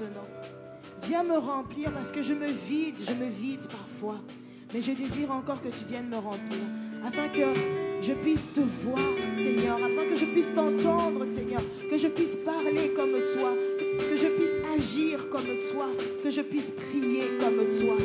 maintenant. Viens me remplir parce que je me vide parfois. Mais je désire encore que tu viennes me remplir, afin que je puisse te voir, Seigneur, afin que je puisse t'entendre, Seigneur, que je puisse parler comme toi, que je puisse agir comme toi, que je puisse prier comme toi.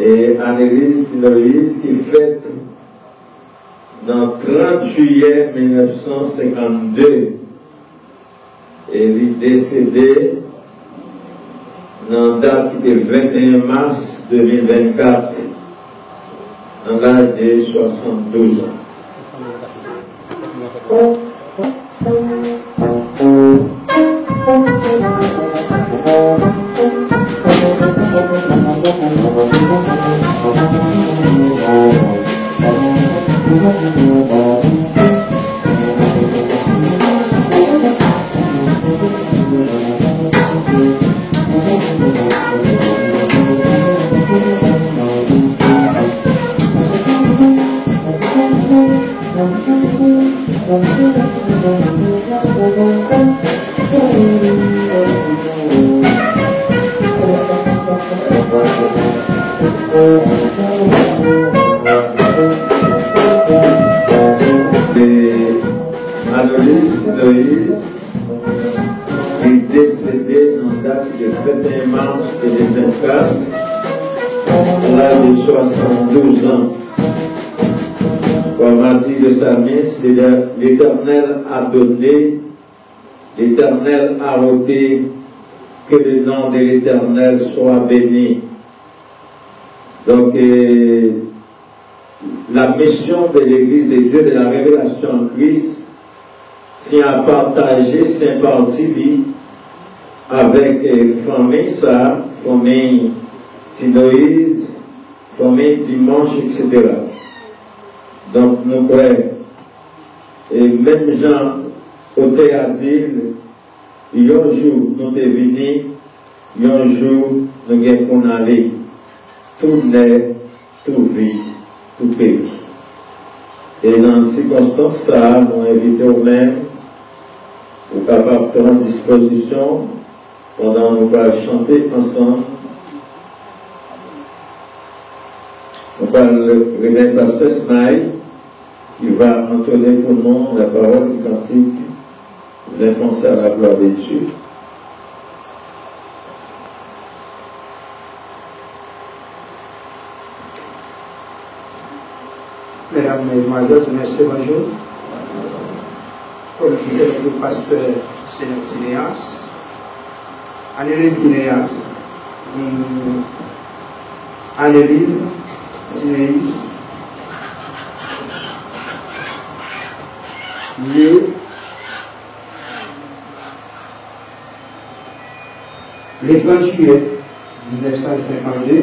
Et Annelise Loïse qui fête dans 30 juillet 1952 et elle est décédée dans la date qui est 21 mars 2024 dans l'âge de 72 ans. Loïs est décédé en date du 21 mars 2024 à l'âge de 72 ans. Comme a dit le psalmiste, l'Éternel a donné, l'Éternel a ôté, que le nom de l'Éternel soit béni. Donc, la mission de l'Église de Dieu de la révélation en Christ tient à partager ses parties avec famille ça, famille Tinoïse, famille Dimanche, etc. Donc, nous prêts. Et même Jean, au théâtre, un jour, nous sommes venus, un jour, nous sommes allés. Tout naît, tout vit, tout périt. Et dans ces circonstances, ça, nous invitons au-même pour capable de prendre disposition pendant que nous allons chanter ensemble. On va le réveiller Pasteur Smile qui va entonner pour nous la parole du cantique l'enfoncer à la gloire de Dieu. Mesdames, Mesdemoiselles, Messieurs, bonjour. Comme disait le pasteur Seigneur Sinéas, Annelise Sinéas, Annelise Sinéas, le 30 juillet 1952,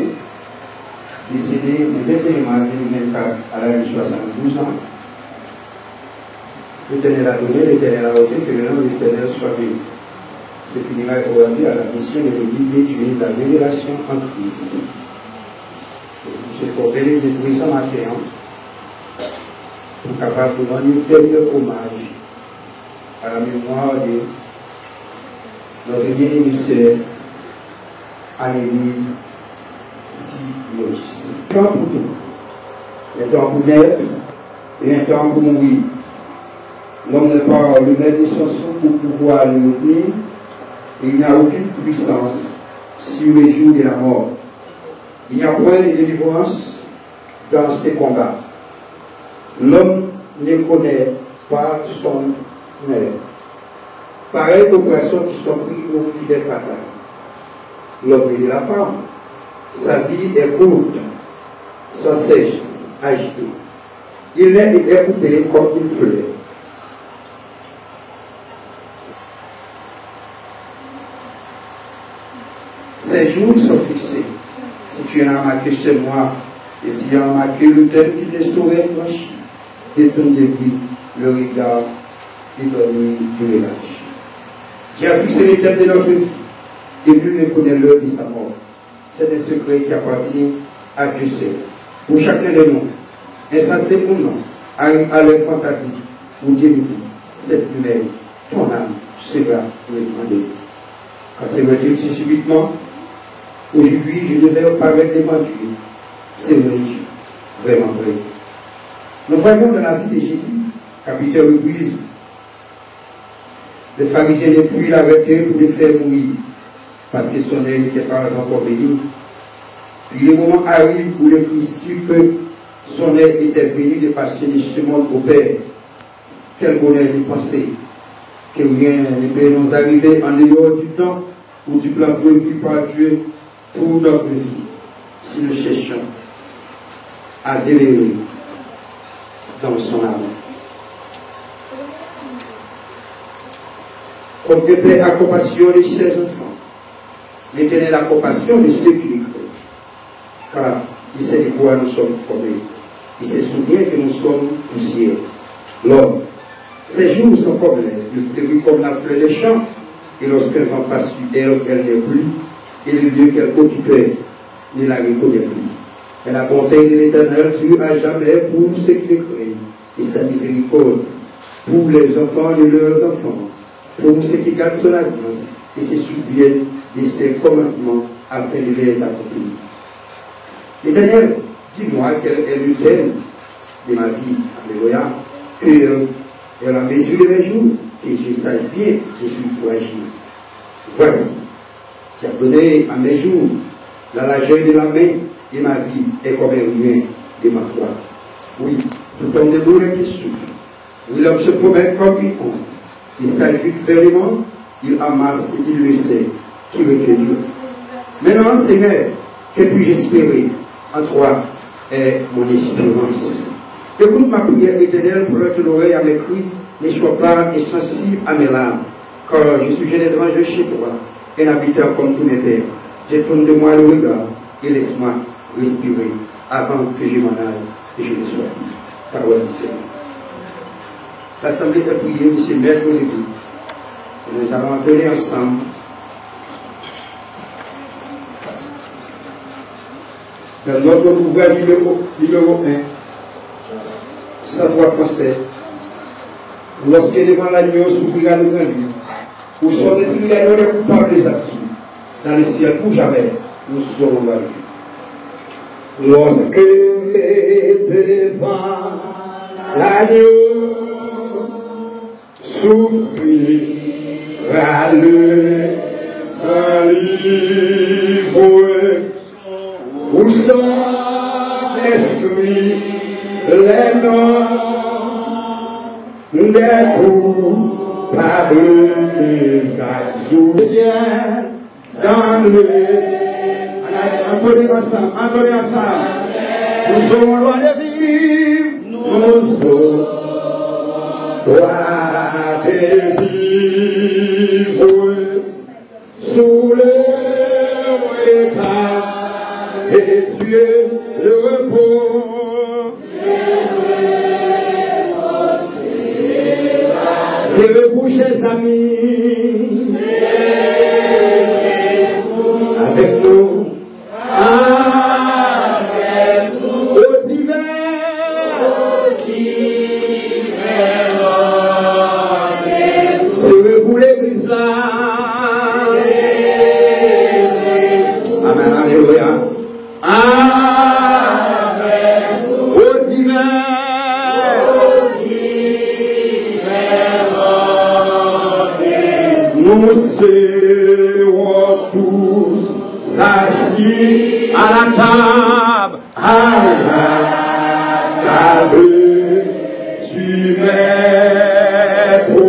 décédé le 21 mars 2024 à l'âge de 72 ans. L'Éternel a donné, l'Éternel a ôté, que le nom de l'Éternel soit béni. Se finira aujourd'hui à la mission de l'Église de Dieu, la révélation en Christ. Il faut bénir de prison matin pour capable de rendre un tel hommage à la mémoire de notre bien-aimée sœur Annelise Sinéas. Un temps pour tout, un temps pour naître et un temps pour mourir. L'homme n'est pas le maître de son souffle pour pouvoir le retenir, et il n'y a aucune puissance sur les jours de la mort. Il n'y a point de délivrance dans ces combats. L'homme ne connaît pas son maître. Pareil aux personnes qui sont prises au filet fatal. L'homme et la femme, sa vie est courte, sans cesse agitée. Il n'est écouté comme il fleuve. Ces jours sont fixés. Si tu en as remarqué chez moi, et tu as remarqué le thème qui les saurait franchi, détourne de lui le regard et dormir du relâche. Dieu a fixé les thèmes de notre vie, et lui ne connaît l'heure de sa mort. C'est un secret qui appartient à Dieu seul. Pour chacun de nous, insensé ou non, arrive à leur fantaisie, où Dieu nous dit, cette nuit, ton âme sera demandée. Quand c'est vrai si subitement, aujourd'hui, je devais paraître devant Dieu. C'est vrai, vraiment vrai. Nous voyons dans la vie de Jésus, à plusieurs reprises, les pharisiens ne pouvaient l'arrêter pour le faire mourir, parce que son âme n'était pas encore venu. Puis le moment arrive où le Christ sut que son âme était venu de passer de ce monde au Père. Quel bonheur de penser que rien ne peut nous arriver en dehors du temps ou du plan prévu par Dieu pour notre vie, si nous cherchons à demeurer dans son amour. Comme le Père a compassion de ses enfants, l'Éternel a compassion de ceux qui lui croient, car il sait de quoi nous sommes formés. Il se souvient que nous sommes poussière. L'homme, ses jours sont comme l'air, il fleurit comme la fleur des champs, et lorsqu'un vent passe sur elle, elle n'est plus, et le lieu qu'elle occupait ne la reconnaît plus. Et la bonté de l'Éternel Dieu à jamais pour ceux qui le craignent, et sa miséricorde pour les enfants de leurs enfants, pour ceux qui gardent son alliance et se souviennent de ses commandements afin de les accomplir. Éternel, dis-moi quel est le thème de ma vie, alléluia, que à la mesure de mes jours, que je sache bien, je suis fragile. Voici, tu as donné à mes jours la largeur de la main et ma vie est comme un rien de ma foi. Oui, tout comme des bourrins qui souffrent. Oui, l'homme se promène comme une honte. Il s'agite fermement, il amasse et il le sait, qui veut que Dieu. Maintenant, Seigneur, que puis-je espérer? En toi est mon espérance. Écoute ma prière éternelle, prête l'oreille à mes cris, ne sois pas insensible à mes larmes, car je suis jeune étranger chez toi, un habitant comme tous mes pères. Détourne de moi le regard et laisse-moi respirer avant que je m'en aille et je ne sois plus. Parole du Seigneur. L'Assemblée a prié, M. Maître Lévy. Nous allons entrer ensemble dans notre ouvrage numéro 1, 103 français. Lorsque devant l'agneau s'ouvrira le grand livre, où sont inscrits les coupables des actions, dans le ciel pour jamais, nous serons vaincus. Lorsque devant l'agneau s'ouvrira le grand livre, où sont inscrits les noms des coupables des actions dans le... Entendez ensemble. Nous sommes loin de vivre. Nous sommes loin de vivre sous le regard et Dieu le repos. Serrez-vous, chers amis, avec nous, au divin, serrez-vous l'église là. Amen, alléluia. Au divin. Nous serons tous assis à la table du Maître.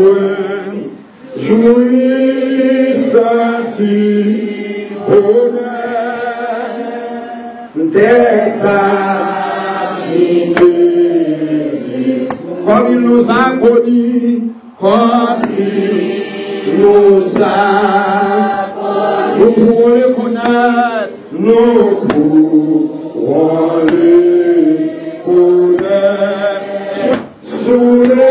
Jouissant du bonheur des amis, comme il nous a connus, comme il nous a, nous pouvons le connaître, nous pouvons le connaître sous le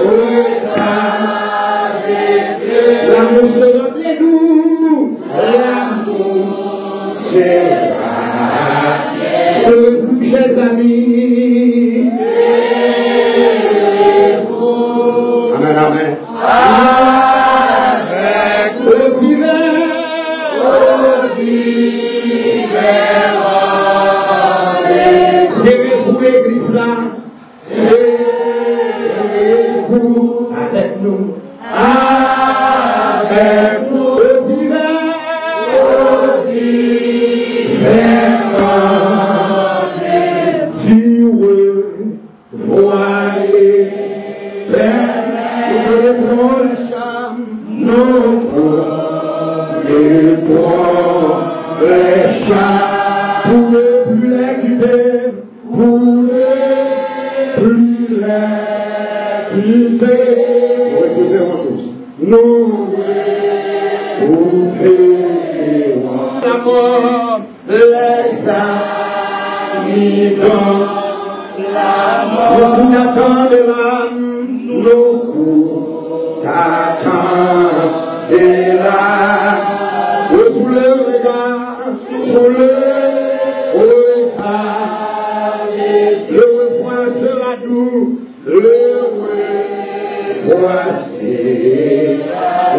regard des yeux. L'amour sera bien doux, l'amour sera bien doux, chers amis. Amen, amen. Avec le divin, serrez-vous l'église là, serrez-vous avec nous, avec le divin, Dieu, voyez, nous reprends la chambre, nous reprends les chats, pour ne plus les quitter, pour ne plus les quitter. Nous retrouvons la mort, les amis dans la mort. Beaucoup d'attendent l'âme, beaucoup d'attendent l'âme. Sous le regard, sous le regard, le refrain sera doux, le refrain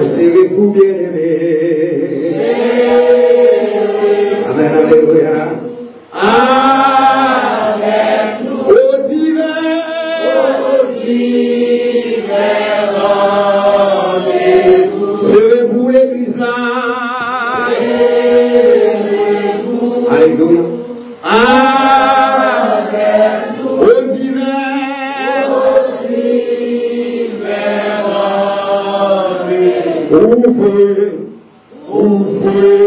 Serrez-vous bien-aimés. Amen, alléluia. Avec nous. Au divers rendez-vous. Serrez-vous l'église là. Serrez-vous. Alléluia. Avec nous. Au divers rendez-vous. Ouvrez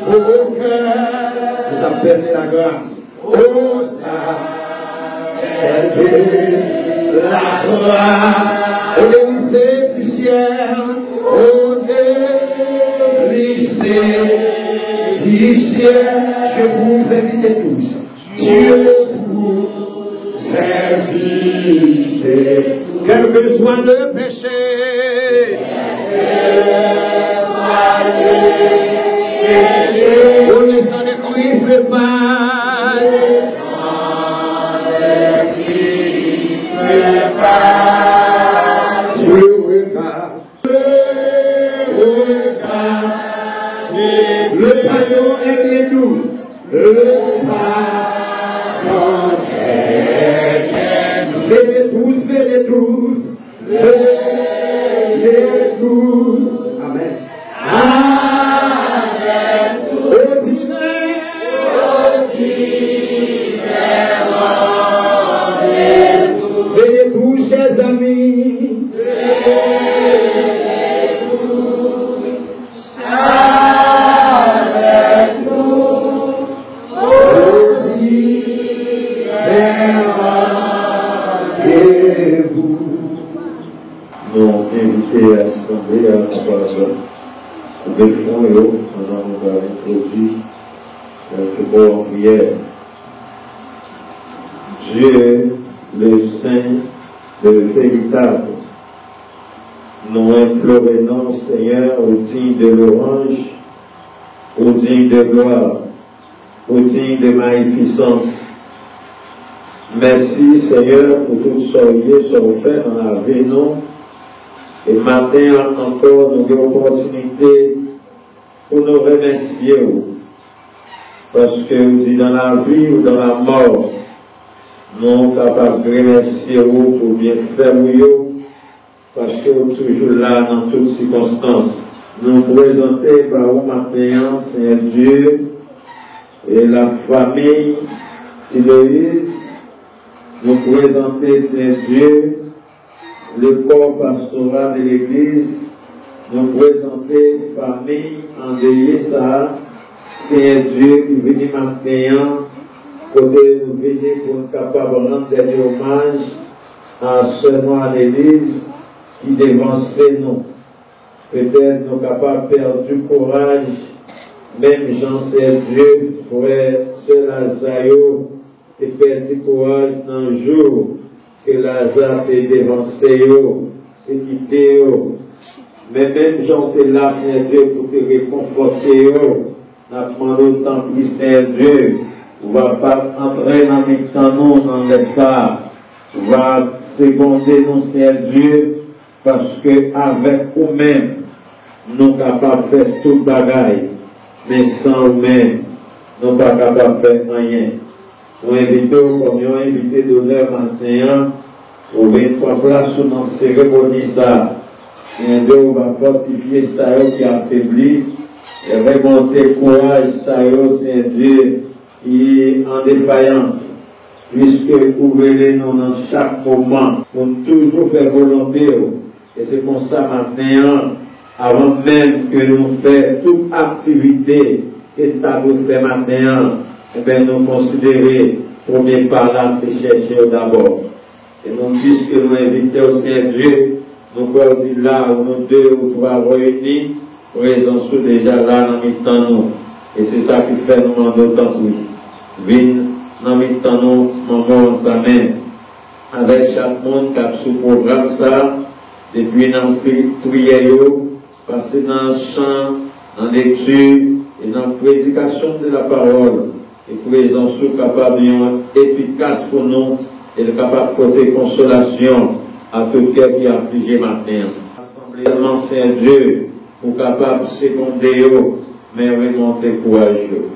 vos cœurs. Vous appelez la grâce. Oh, ça, la grâce. Au délice du ciel. Au délice du ciel. Je vous invite tous. Dieu vous invite. Quel que soit le péché. Le sang de Christ l'efface. Le regard. Le pardon est bien doux. Le pardon est bien doux. Venez tous, venez tous. Venez tous. Amen. Venez tous, chers amis. Avec nous. Nous invité à assembler à la parole. Nous devons maintenant nous introduire ce mot en prière. Dieu, le Saint, le véritable, nous implorons, Seigneur, au digne de louange, au digne de gloire, au digne de magnificence. Merci, Seigneur, pour tout ce que sont fait dans la vie, non? Et matin encore, nous avons l'opportunité pour nous remercier. Parce que vous dites dans la vie ou dans la mort, nous sommes capables de remercier pour bien faire, parce que vous êtes toujours là dans toutes circonstances. Nous présentons par vous matin, Seigneur Dieu, et la famille Tiloïse, nous présentons, Seigneur Dieu, le corps pastoral de l'Église, nous présentons famille endeuillée, Seigneur Dieu, qui vient maintenant, côté nous venir pour être capable de rendre des hommages à ce noir d'Église qui dévançait nous. Peut-être nous capables de perdre du courage, même Jean, Seigneur Dieu, frère, ce Lazare, et perdre du courage dans le jour que Lazare est dévancé et quitté. Mais même Jean est là, Seigneur Dieu, pour te réconforter. Nous demandons autant plus, Seigneur Dieu. On ne va pas entrer dans les canons, dans l'espace. On va seconder nous, Seigneur Dieu, parce que avec nous-mêmes, nous sommes capables de faire tout le bagaille. Mais sans nous-mêmes, nous ne sommes pas capables de faire rien. Nous invitons, comme nous avons invité d'honneur enseignant, aux 23 places dans la cérémonie. Et on va fortifier ça qui affaiblit, et remonter courage, ça c'est Dieu qui est en défaillance. Puisque vous verrez nous dans chaque moment, pour toujours faire volonté. Et c'est pour ça maintenant, avant même que nous fassions toute activité que nous avons fait maintenant, eh bien, nous considérons, premier par là, c'est chercher d'abord. Et nous, puisque nous invitons au Seigneur Dieu, nous pouvons dire là où nous deux ou trois réunis, présence déjà là dans le temps nous. Et c'est ça qui fait nous demander autant oui. Viens dans le temps nous, maman en sa main, avec chaque monde qui a sous programme ça, depuis dans le prière, passer dans le chant, dans l'étude et dans la prédication de la parole. Et présence capable d'être efficace pour nous et capable de porter consolation à tout cœur qui a affligé matin. Assemblée, Saint Dieu, pour capable de seconder, mais remonter courageux.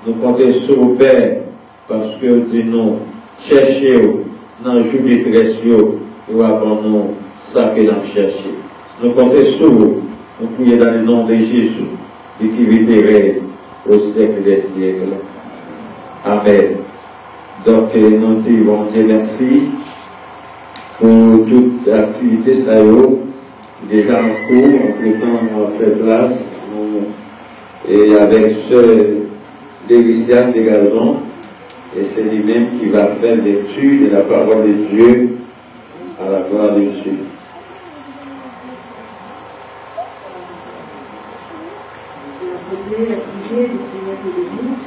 Nous comptons sur le Père, parce que dit nous, cherchez dans le jour de détresse, et avant nous, ça que nous cherchons. Nous comptons sur vous, nous prions dans le nom de Jésus, et qui vit au siècle des siècles. Amen. Donc, nous disons Dieu merci pour toute activité ça déjà en cours, en temps on fait place, et avec ce Lériciane des Gazons, et c'est lui-même qui va faire l'étude de la parole de Dieu à la gloire de Dieu. L'Assemblée est priée du Seigneur de l'église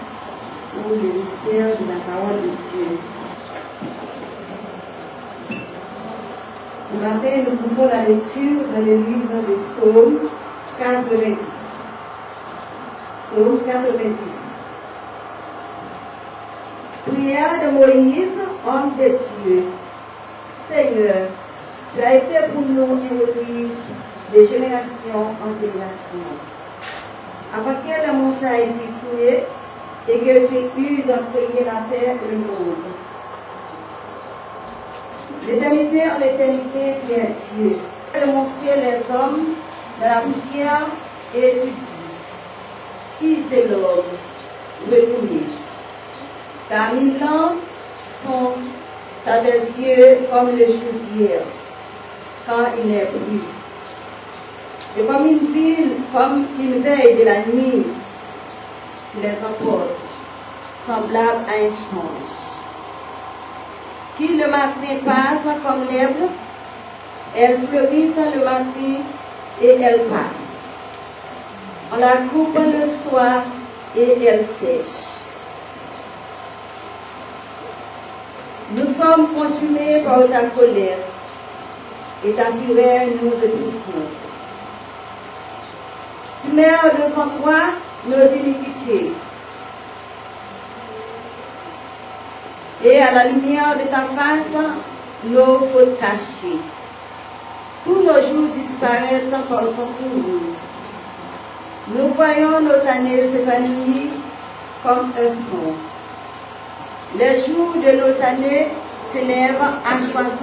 pour le mystère de la parole de Dieu. Ce matin, nous pouvons la lecture dans le livre de Psaume 90. Psaume 90. Prière de Moïse, homme de Dieu. Seigneur, tu as été pour nous un refuge de génération en génération. Avant que la montagne puisse couler et que tu uses d'entraîner la terre et le monde. L'éternité en éternité, tu es Dieu. Tu as montré les hommes dans la poussière et tu dis, Fils de l'homme, retournez. Car 1000 ans sont à tes yeux comme le jour d'hier, quand il n'est plus. Et comme une ville, comme une veille de la nuit, tu les emportes, semblables à un songe. Qui le matin passe comme l'herbe, elles fleurissent le matin et elles passent. On la coupe le soir et elle sèche. Nous sommes consumés par ta colère et ta fureur nous étouffons. Tu mets devant toi nos iniquités. Et à la lumière de ta face, nos fautes cachées. Tous nos jours disparaissent par ton courroux. Nous voyons nos années s'évanouir comme un son. Les jours de nos années s'élèvent à 60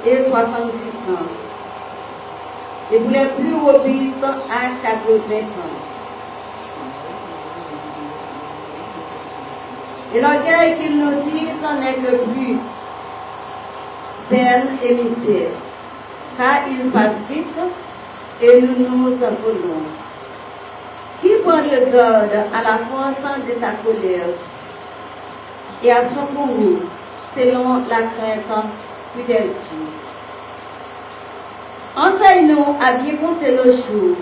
et 70 ans. Et pour les plus robustes à 80 ans. Et l'orgueil qu'ils nous disent n'est que plus peine et misère, car ils passent vite et nous nous envolons. Qui prend le garde à la force de ta colère et à son courroux selon la crainte fidèle Dieu. Enseigne-nous à bien compter nos jours,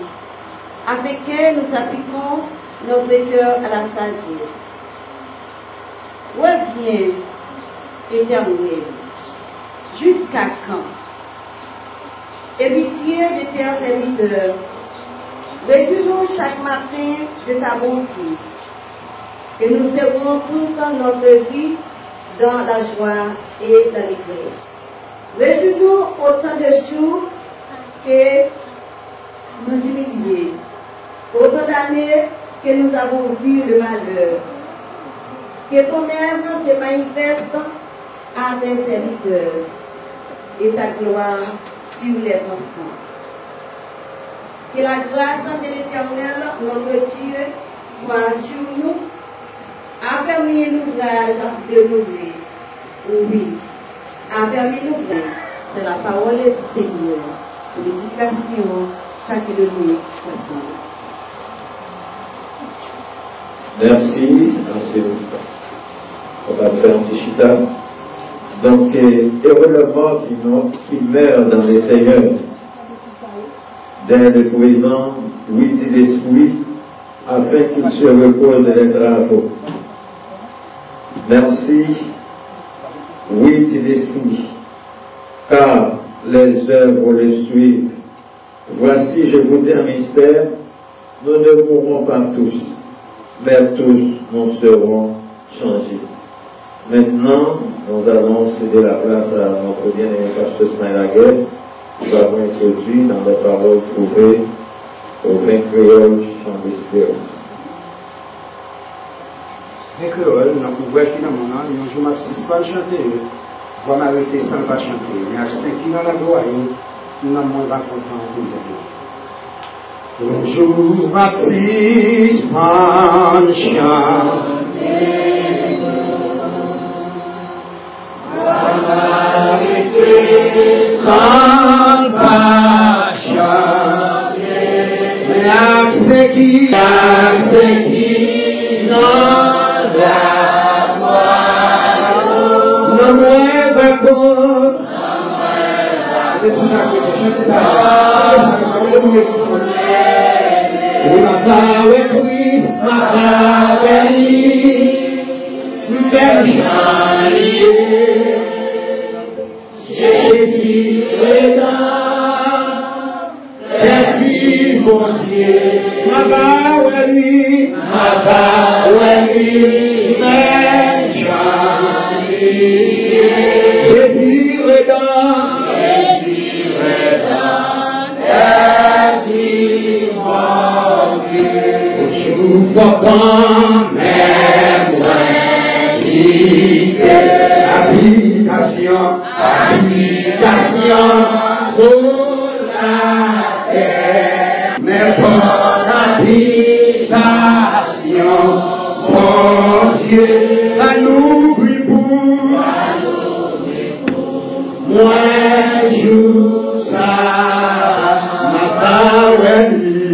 afin que nous appliquions notre cœur à la sagesse. Reviens, Éternel, jusqu'à quand? Héritier de tes serviteurs, réjouis-nous chaque matin de ta bonté, et nous serons toute notre vie dans la joie et dans l'Église. Réjouis-nous autant de jours que nous humiliés, autant d'années que nous avons vu le malheur. Que ton œuvre se manifeste à tes serviteurs et ta gloire sur les enfants. Que la grâce de l'Éternel, notre Dieu, soit sur nous. Affermir l'ouvrage de l'ouvrier. Oui, affermir l'ouvrage. C'est la parole du Seigneur. Pour l'éducation, chacun de nous. Merci. On va faire un petit chita. Donc, heureux le mort qui meurt dans le Seigneur. Dans le présent, oui, de l'esprit, afin qu'il se repose de les travaux. Merci, oui, de l'esprit, car les œuvres le suivent. Voici, je vous dis un mystère, nous ne mourrons pas tous, mais tous nous serons changés. Maintenant, nous allons céder la place à notre bien-aimé pasteur Ismaël Aguet, qui va vous introduire dans les paroles trouvées au vin créole Chant d'Espérance. Vin créole, dans l'ouvrage qui est dans mon nom, un jour, je ne pas chanter, je vais m'arrêter sans pas chanter. Mais à 5 qui dans la gloire, nous n'avons pas content de nous. Un jour, Baptiste, pas chanter. Sans pas chanter, mais accès qui dans la mort, non moins va pour, et tout à coup, je chante ça, ma femme est prise, ma femme est libre, belle jolie. Jésus est là, c'est fils mon Dieu, ma bawali, même Charlie. Jésus est là, c'est fils mon Dieu. Je vous vois pas, même habitation sur la terre, mais pas habitation, mon Dieu, à nous prie pour, moi joue ça, ma bawali,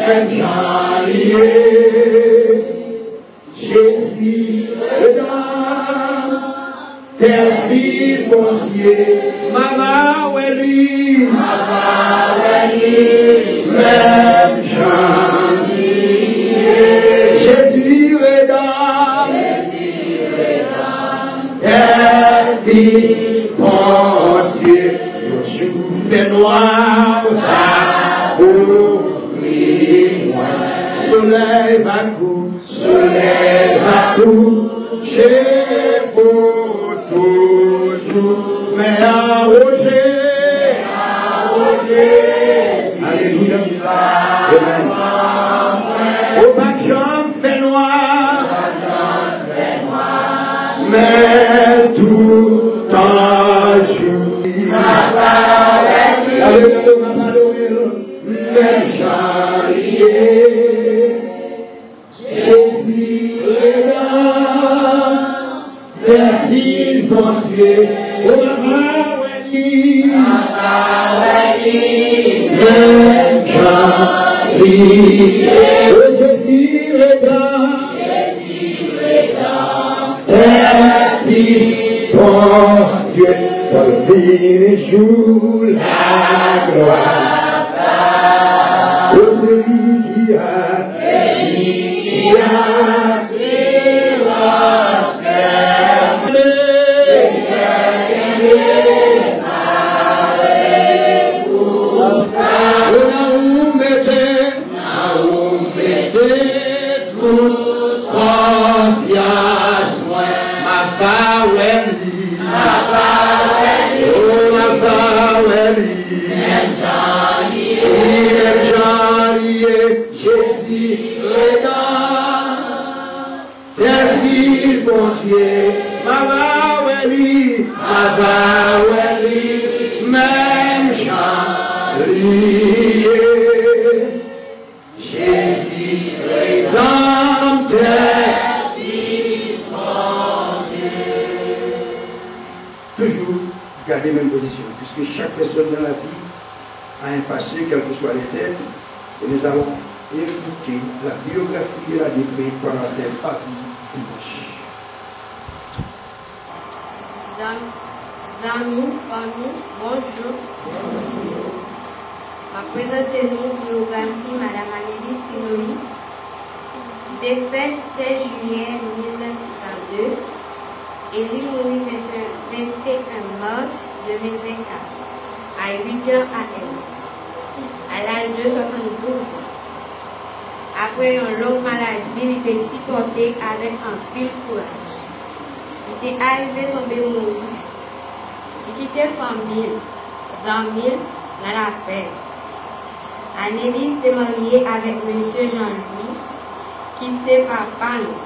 même Charlie. Jésus est dans tes fils, mon Dieu, Mama Weli, même Jean-Louis. Jésus est dans tes fils, mon Dieu, le jour fait noir, va ouvrir, soleil va couper. Soleil va coucher pour toujours, mais arrogé, alléluia, au bâtiment fait noir, mais tout en jour, mais Charlie. Jésus est là, tes fils mon Dieu, oh Mawali, même Charlie. Oh Jésus est là, tes fils mon Dieu, pour le jour la gloire, oh celui qui a même Charlie. Jésus est dans tes fils, mon Dieu. Toujours garder la même position, puisque chaque personne dans la vie a un passé, quelles que soient les aides, et nous allons écouter la biographie de la défunte par la sœur Fabi dimanche. Amis, famille, bonjour. Je vais présenter une biographie Madame Amélie Sinoïs. Défaite 16 juillet 1962 et lui mourit 21 mars 2024 à 8h AM à l'âge de 72 ans. après une longue maladie, il était supporté avec un pile courage. Il était arrivé tomber mourir. Il quittait famille, amis, dans la paix. Annelise était mariée avec M. Jean-Louis, qui c'est papa nous.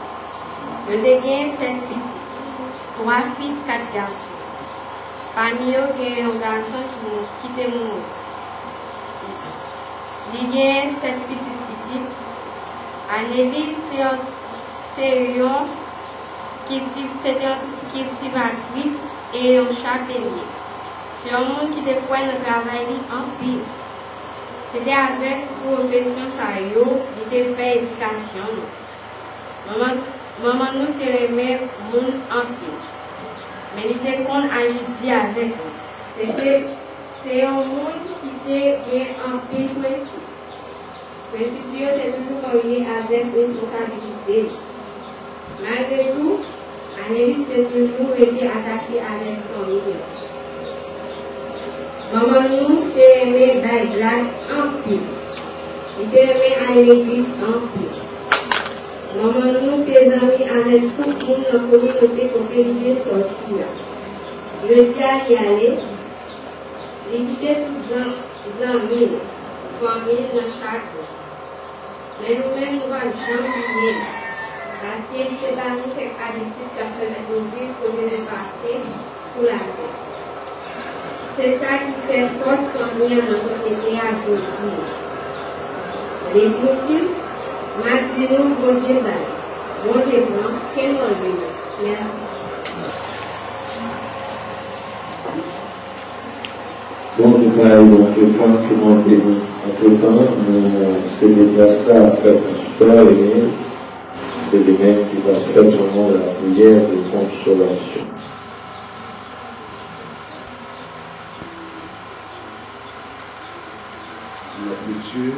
Il a 7 petits, 3 filles, 4 garçons. Parmi eux, il y a un garçon qui était mort. Il y a 7 petites. Annelise, c'est une cultivatrice et un chapelier. C'est un monde qui était pour le travail en pile. C'était avec profession ça, il était fait éducation. Maman nous aimait le monde en pile. Mais il était qu'on agit avec eux. C'est un monde qui était en pile principe. Principe était toujours lié avec responsabilité. Malgré tout, Annelise a toujours été attachée à la famille. Maman nous aimait Baïdlag en pile. Il aimait aller à l'église en pile. Maman nous, tes amis, avec tout le monde dans la communauté pour que l'idée sortir. Le dit à y aller. Il quittait tous les amis, famille dans chaque jour. Mais nous-mêmes, nous ne allons jamais oublier. Parce qu'il s'est donné quelques habitudes qui permettent de vivre pour les passer sous la terre. C'est ça qui fait force comme dans notre société aujourd'hui. Les motifs, maintenant, bon Dieu, bon Dieu, quel nom est. Merci. Bon, je pense que mon béni. Entre-temps, c'est des places-là à faire super et c'est les mêmes qui vont faire vraiment la prière de consolation. Notre Dieu,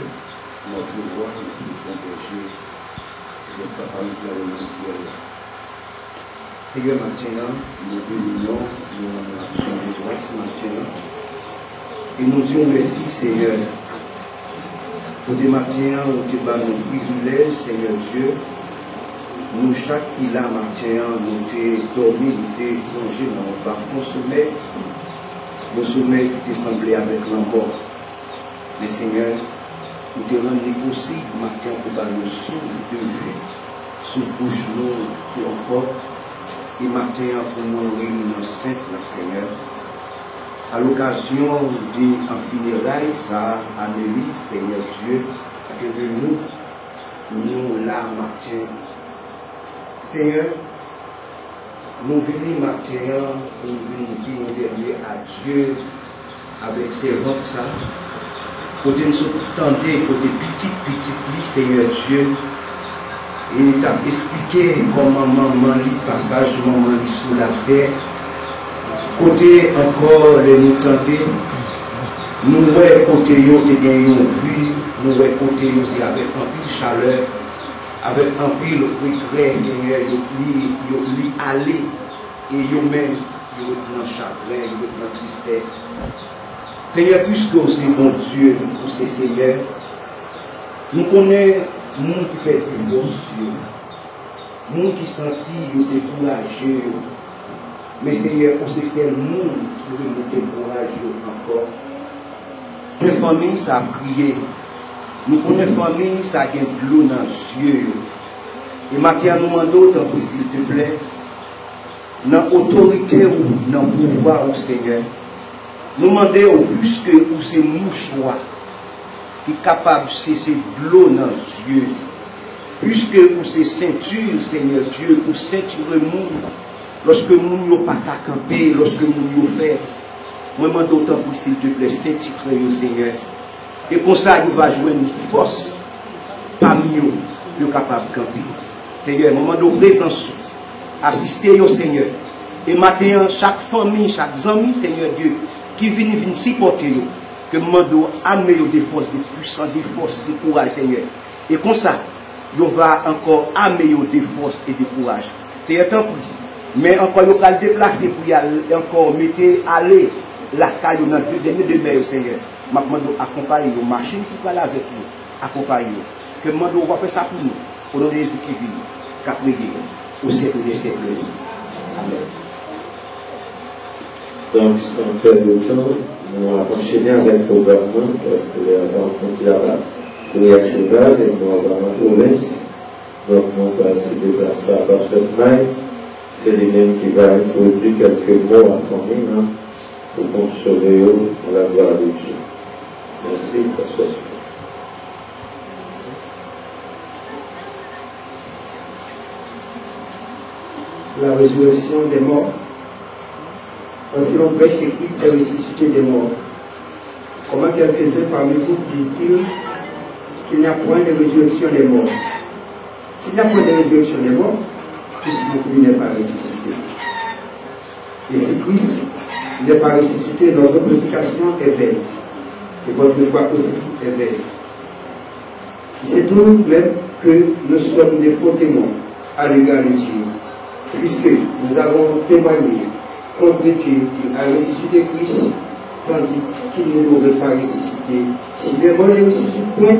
notre roi, notre bon berger, c'est ce qu'on parle de le ciel. Seigneur, maintenant, nous bénissons, nous avons de grâce maintenant. Et nous disons merci, Seigneur, pour des matins où tu vas nous privilèges, Seigneur Dieu. Nous, chaque qui là, matin, nous t'es dormi, nous t'es plongé dans le parfum sommeil, le sommeil qui t'est semblé avec la mort. Mais Seigneur, nous te rendu possible, matin, pour le souffle de vie, sous bouche nous, qui encore, et matin, pour nous réunir simple, Seigneur. À l'occasion du funérailles, ça, Annelise, Seigneur Dieu, que nous, là, matin. Seigneur, nous venons matin, nous venons dire à Dieu, avec ses votes, ça, côté nous tendez, côté petit, Seigneur Dieu, et tu as expliqué comment maman lit passage, maman lit sous la terre. Côté encore nous tendez, nous voyons côté yo te gagné vie, nous voyons côté aussi avec un peu de chaleur, avec un peu de regret, Seigneur, lui aller et yo même yo dans chagrin, yo dans tristesse. Seigneur, puisque c'est mon Dieu, pour ces Seigneur, nous connaissons le monde qui perd des yeux, le monde qui sentit découragé. Mais Seigneur, c'est le monde qui nous décourage encore. Nos familles, ça a prié. Nous connaissons les familles, ça a de l'eau dans les yeux. Et maintenant, nous demandons, tant que s'il te plaît, dans l'autorité ou dans le pouvoir au Seigneur, nous demandons plus que pour ces mouchoirs qui sont capables de cesser de l'eau dans les yeux, plus que pour ces ceintures, Seigneur Dieu, pour ceinturer le monde. Lorsque nous n'avons pas qu'à camper, lorsque nous n'avons fait, moi je demande autant pour s'il te plaît, ceinturer au Seigneur. Et comme ça, nous va jouer une force parmi nous, nous capables de camper. Seigneur, moment de présence, assister au Seigneur. Et maintenant, chaque famille, chaque ami, Seigneur Dieu, qui vient supporter nous, que moment de amener des forces, des puissants, des forces, des courage, Seigneur. Et comme ça, nous va encore amener des forces et des courage. Seigneur, tant pis. Mais encore, il va le déplacer pour y aller, encore mettre aller la caille dans deux derniers de mai, Seigneur. Je vais accompagner nos machines qui parlent avec nous. Accompagner. que le monde va faire ça pour nous, pour nous Jésus qui vit, qui a prié, au siècle des siècles. Amen. Donc, sans faire de temps, nous allons enchaîner avec le programme, parce que nous allons continuer à courir à cheval et nous allons en province. Donc, nous allons se déplacer à Pasteur Mike. C'est lui-même qui va introduire quelques mots à famille hein, pour consoler la gloire de Dieu. Merci, Pasteur Mike. La résurrection des morts. Parce que l'on prêche que Christ est ressuscité des morts. Comment quelques-uns parmi vous disent-ils qu'il n'y a point de résurrection des morts? S'il n'y a point de résurrection des morts, Christ non plus n'est pas ressuscité. Et si Christ n'est pas ressuscité, notre prédication est vaine. Et votre foi aussi est vaine. C'est tout même que nous sommes des faux témoins à l'égard de Dieu, puisque nous avons témoigné contre Dieu qu'il a ressuscité Christ, tandis qu'il ne l'aurait pas ressuscité. Si les morts ne ressuscitent point,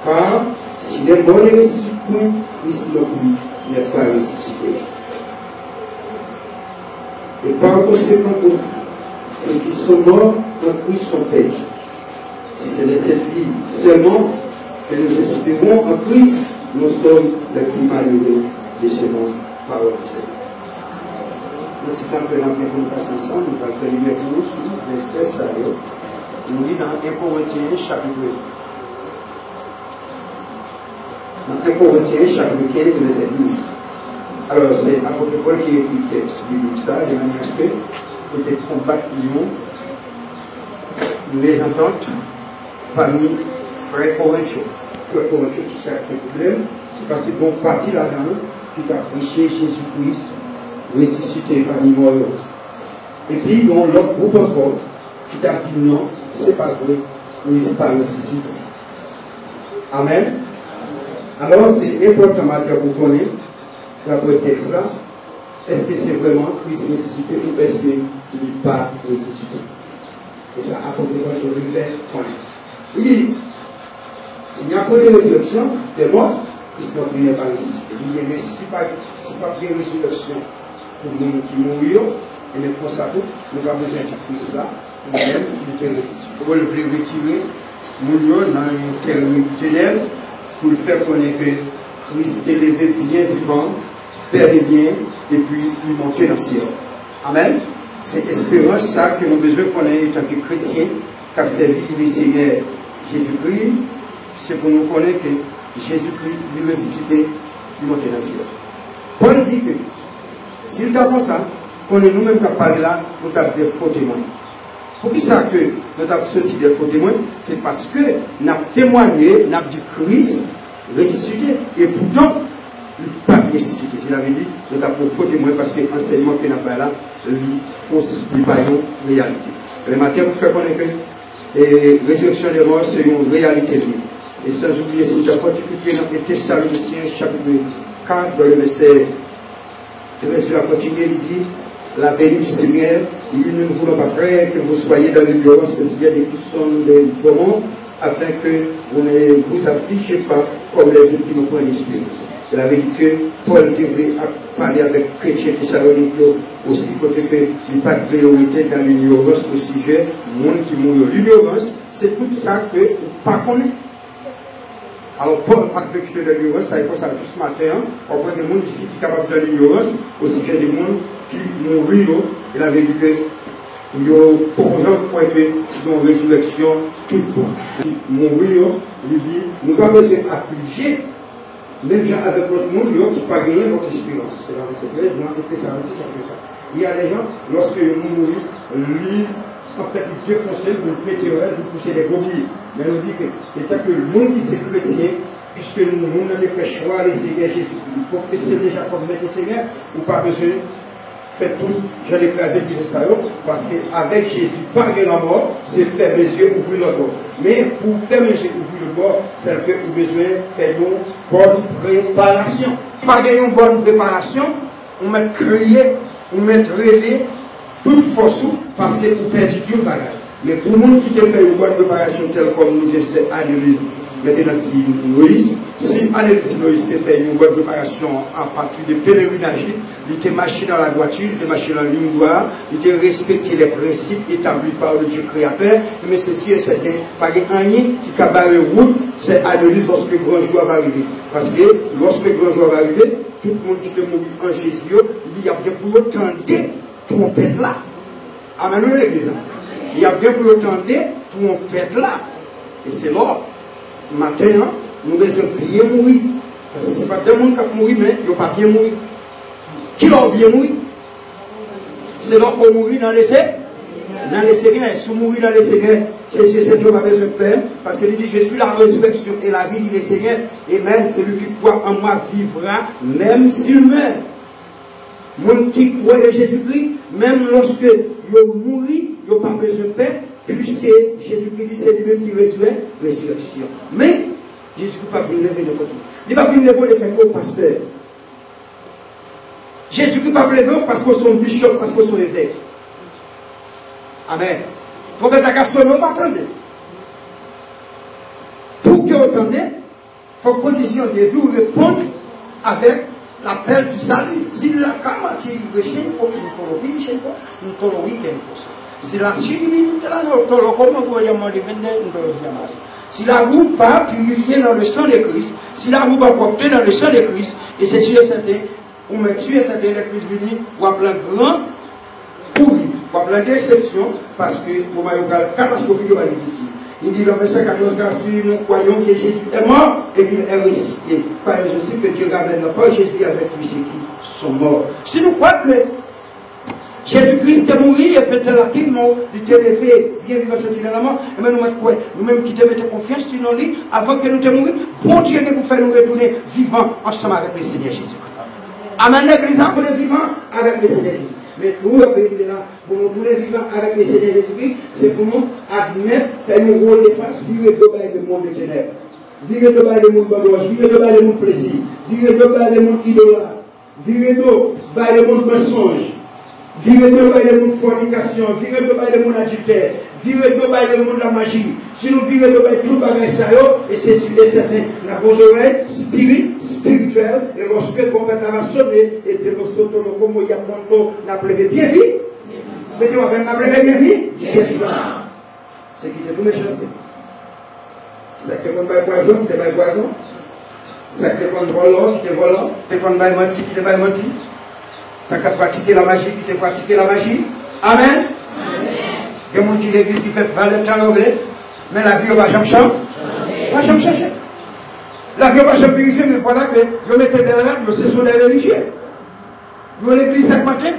car si les morts ne ressuscitent point, Christ non plus n'est pas ressuscité. Et par conséquent aussi, ceux qui sont morts en Christ sont perdus. Si c'est de cette vie seulement que nous espérons en Christ, nous sommes les plus malheureux de ce monde. Parole du Seigneur. Notre temps que nous passons ensemble, nous allons faire une lecture sur le verset sérieux. Nous lisons dans 1 Corinthiens chapitre 2. Dans 1 Corinthiens chapitre 15, verset 12. Alors, c'est l'apôtre Paul qui écrit le texte biblique, ça, de manière à ce que peut-être combattre nous les ententes parmi frères corinthiens. Frères corinthiens qui cherchent des problèmes, c'est parce qu'ils vont partir là-dedans, qui t'a prêché Jésus-Christ, ressuscité parmi morts. Et puis, ils ont l'autre groupe encore, qui t'a dit non, c'est pas vrai, il n'est pas ressuscité. Amen. Alors, c'est important, Matthieu, pour connaître, d'après le texte là, est-ce que c'est vraiment Christ ressuscité ou est-ce qu'il n'est pas ressuscité? Et ça, à propos de quoi je veux faire connaître. Il dit, s'il n'y a pas de résurrection des morts, Christ n'est pas ressuscité. Il dit, mais si pas de résurrection pour nous qui mourons, et les consacrés, nous avons besoin de Christ là, pour nous-mêmes qui nous ressuscité. Pour le retirer, nous dans une terre ténèbres, pour le faire connaître que Christ est élevé bien vivant, père des biens, et puis il monte dans le ciel. Amen. C'est l'espérance ça que nous avons besoin qu'on ait en tant que chrétiens, qui a servi le Seigneur Jésus-Christ, c'est pour nous connaître que Jésus-Christ lui ressuscité, lui monte dans le ciel. Paul dit que s'il t'a comme ça, qu'on est nous-mêmes qui parlons là, nous avons des faux témoins. Pour ça que nous avons sorti des faux témoins, c'est parce que nous avons témoigné, nous avons dit Christ ressuscité, et pourtant, il n'a pas ressuscité. Il avait dit, nous avons faux témoins parce que l'enseignement que nous avons là, il fausse, il n'est pas une réalité. Le matin, vous faites connaître que la résurrection des morts, c'est une réalité vive. Et sans oublier, c'est une particulier dans les Thessaloniciens, chapitre 4, dans le verset 13, il a continué, il dit, la bénédiction du Seigneur, nous ne voulons pas, frère, que vous soyez dans l'ignorance, que s'il y a des personnes de bon, afin que vous ne vous affligez pas comme les autres qui n'ont pas d'espérance. Il avait dit que Paul devait parler avec les chrétiens thessaloniques aussi, côté que il n'y a pas de priorité dans l'ignorance au sujet du monde qui mourut. L'ignorance, c'est tout ça que vous ne connaissez pas. Alors, Paul n'a pas vécu de l'ignorance, ça est comme ça tout ce matin. On prend des gens ici qui sont capables de l'ignorance au sujet des gens qui mourent. Il avait dit que il y a beaucoup de gens qui croient que c'est une résurrection tout bon. Mourir, il dit, nous n'avons pas besoin d'affliger, même gens avec notre monde, qui n'ont pas gagné notre espérance. C'est dans verset 13, dans les Thessaloniciens chapitre 4. Il y a des gens, lorsque ils mourent, lui, en fait, il défonçait, il pétérait, il poussait des gobilles. Mais on dit que, étant que le monde dit c'est chrétien, puisque le monde a fait choix les Seigneur Jésus, il professait déjà comme maître Seigneur, ou pas besoin de faire tout, j'ai écrasé plus de ça, parce qu'avec Jésus, par la mort, c'est fermer les yeux, ouvrir le corps. Mais pour fermer les yeux, ouvrir le corps, c'est que vous avez besoin de faire une bonne préparation. Pas une bonne préparation, on met crier, on met relais, toute force, parce que vous perdez tout le bagage. Mais pour le monde qui te fait une bonne préparation, telle comme nous essayons à l'église, Maintenant, si Moïse fait une bonne préparation à partir de pèlerinage, il était marché dans la voiture, il était marché dans la ligne droite, il était respecté les principes établis par le Dieu créateur, mais ceci est certain, pas de rien qui a barré route, c'est à l'église lorsque le grand jour va arriver. Parce que lorsque le grand jour va arriver, tout le monde qui te mourit en Jésus, il dit, il y a bien pour autant de trompettes là. Amen, l'église. Il y a bien pour autant de trompettes là. Et c'est là. Matin, nous devons bien mourir. Parce que ce n'est pas tout le monde qui a mouru, mais ils n'ont pas bien mourir. Qui a bien mourir? C'est là qu'on mourit dans les Seigneurs. Dans les Seigneurs, si vous mourrez dans les Seigneurs, c'est sûr que vous avez besoin de paix. Parce qu'il dit, je suis la résurrection et la vie, dit les Seigneurs. Et même celui qui croit en moi vivra, même s'il meurt. Mon qui croit en Jésus-Christ, même lorsque vous mourrez, vous n'avez pas besoin de paix. Puisque Jésus-Christ dit c'est lui-même qui résurrection. Mais Jésus-Christ n'a pas pu lever de côté. Il n'a pas pu lever de faire au pasteur. Jésus-Christ n'a pas pu lever parce que son bishop, parce que son évêque. Amen. Pour que ta sonne, on m'attendait. Pour que vous entendez, il faut condition de vous répondre avec l'appel du salut. Si la caméra qui est rejetée, on peut le faire, on peut le week-end. Si la si la roue pas purifiée dans le sang de Christ, si la roue pas portée dans le sang de Christ, et c'est sûr et certain, on met sûr et certain, le Christ veut dire, on a plein grand pourri, on a plein déception, parce que pour moi, il y a une catastrophe qui va arriver ici. Il dit dans verset 14, car si nous croyons que Jésus est mort et qu'il est ressuscité, par aussi que Dieu ramène pas Jésus avec lui, ceux qui sont morts. Si nous croyons que Jésus-Christ est mort et peut-être rapidement, il était fait bien vivre sortir dans la mort. Et maintenant, nous-mêmes qui te mettons confiance sur nous, avant que nous te mourions, bon Dieu nous fait nous retourner vivants ensemble avec le Seigneur Jésus. Amen, l'église, pour les vivants avec le Seigneur Jésus. Mais tout le pays est là, pour nous tourner vivants avec le Seigneur Jésus-Christ, c'est pour nous admettre, faire nous rôle de face, vivre de le monde de ténèbres. Vivre de le monde bandouage, vivre de le monde plaisir, vivre de le monde idolâtre, vivre de le monde mensonge. Vivre de le monde fornication, vivre de le monde adultère, vivre de le monde la magie. Si nous vivons de tout le bagage ça, et c'est certain, la bonne oreille spirituelle, et lorsque le prophète va sonner, et de nous sauter le comme il y a mon n'a plevé bien vite. Mais tu vas faire n'a plevé bien vite. C'est qui te tout méchancé. C'est que mon bail poison, qui te bail poison. C'est que mon volant, qui te volant. C'est que mon bail menti, qui te bail menti. Ça qui a pratiqué la magie, qui t'a pratiqué la magie. Amen. Il y a des gens qui l'église qui fait Valentin, mais la vie ne va jamais changer. Va jamais changer. La vie ne va jamais purifier, mais voilà que vous mettez des règles, ce sont des religieux. Vous l'église chaque matin,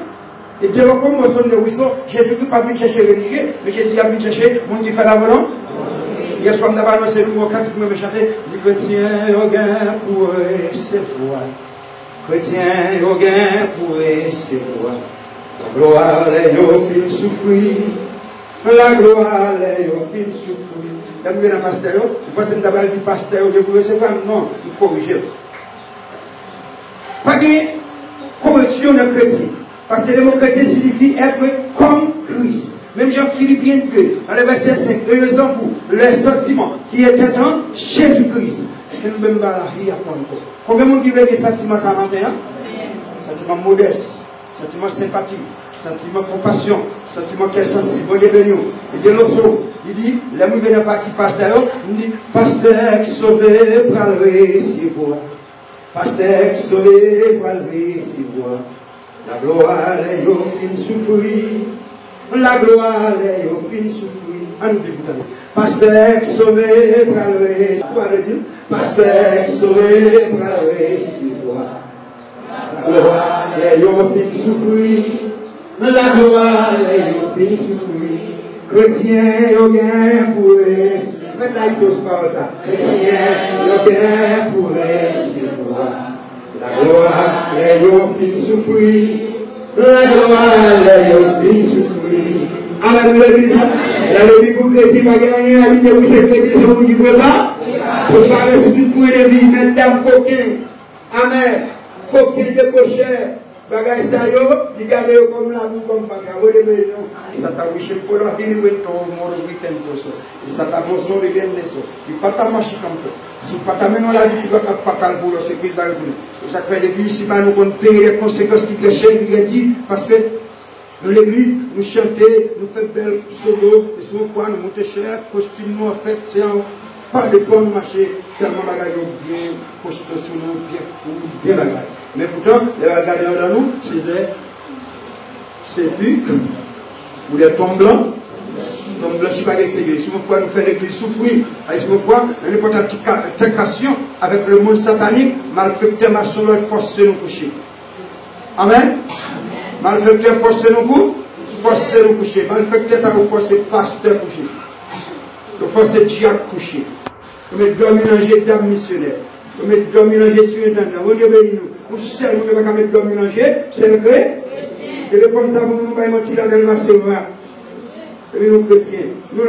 et dès lors comme son de Wisson, Jésus n'a pas venu chercher les religieux, mais Jésus a venu chercher le monde qui fait la volonté. Hier soir, on a annoncé le nouveau cantique, mais chanter, les chrétiens, au gain pour recevoir. Chrétien, au gain pour recevoir. La gloire est au fin souffrir. La gloire est au fin souffrir. Là, nous venons à pasteur. Vous pensez que nous avons dit pasteur, vous recevoir? Non, il faut corriger. Pas de correction de chrétien. Parce que le mot chrétien signifie être comme Christ. Même Jean-Philippien 2, dans le verset 5, les enfants, le sentiment qui était en Jésus-Christ. Et nous même là, il y a combien de monde qui veut des sentiments ça matin? Sentiment modeste, sentiment sympathique, sentiment compassion, sentiment qui est sensible. Bon Dieu béni. Et de l'autre, il dit, là nous venons partir pasteur, il dit, pasteur sauvé pour le recevoir. Pasteur sauvé pour le recevoir. La gloire est au fin souffrir. La gloire est au fin souffrir. On dit, vous savez, pasteur sauvé pour le recevoir. Pasteur sauvé pour le recevoir. La gloire est au fin souffrir. La gloire est au fin souffrir. Chrétien, au gain pour recevoir. Maintenant, il faut parler ça. Chrétien, au gain pour recevoir. La gloire est au fin souffrir. La gloire est au fin souffrir. Amen. La vie pour chrétien va gagner la vie de vous, c'est chrétien, c'est vous qui ne pouvez pas. Pour parler sur une point de vie, mesdames, coquins. Amen. Coquins de cochère. bagay ça yo, il garde comme la boue comme bagay. Ça t'a bouché pour la vie, il est au monde week-end pour ça. Et ça t'a bossé de bien de ça. Il faut ta marcher comme ça. Si pas ta main la vie, tu vas être fatal pour le service dans le monde. Et ça fait depuis ici, nous comptons payer les conséquences qui créent, qui dit, parce que dans l'église, nous chanter, nous faisons belle solo, et souvent fois nous montons cher, costume nous en fait, c'est pas de bon marché, tellement bagage bien, costume sur nous, bien bagage. Mais pourtant, les bagages dans nous, c'est puc, ou des tombes blancs. Tombes blancs, je ne sais pas qu'est-ce souvent fois nous faisons l'église souffrir, et souvent fois, nous avons une tentation avec le monde satanique, malfecteur, maçon, forcé nous coucher. Amen. Malfecteur forcé nous coucher. Malfecteur ça vous force pasteur coucher. Vous force diacre coucher. Vous mettez dormir dans les dames missionnaires. Vous mettez dormir dans les surintendants. Vous Dieu béni nous. Vous seul vous ne pouvez pas mettre dormir dans les c'est le vrai. Et les femmes ça vous nous pas mentir dans le marché et nous chrétiens. Nous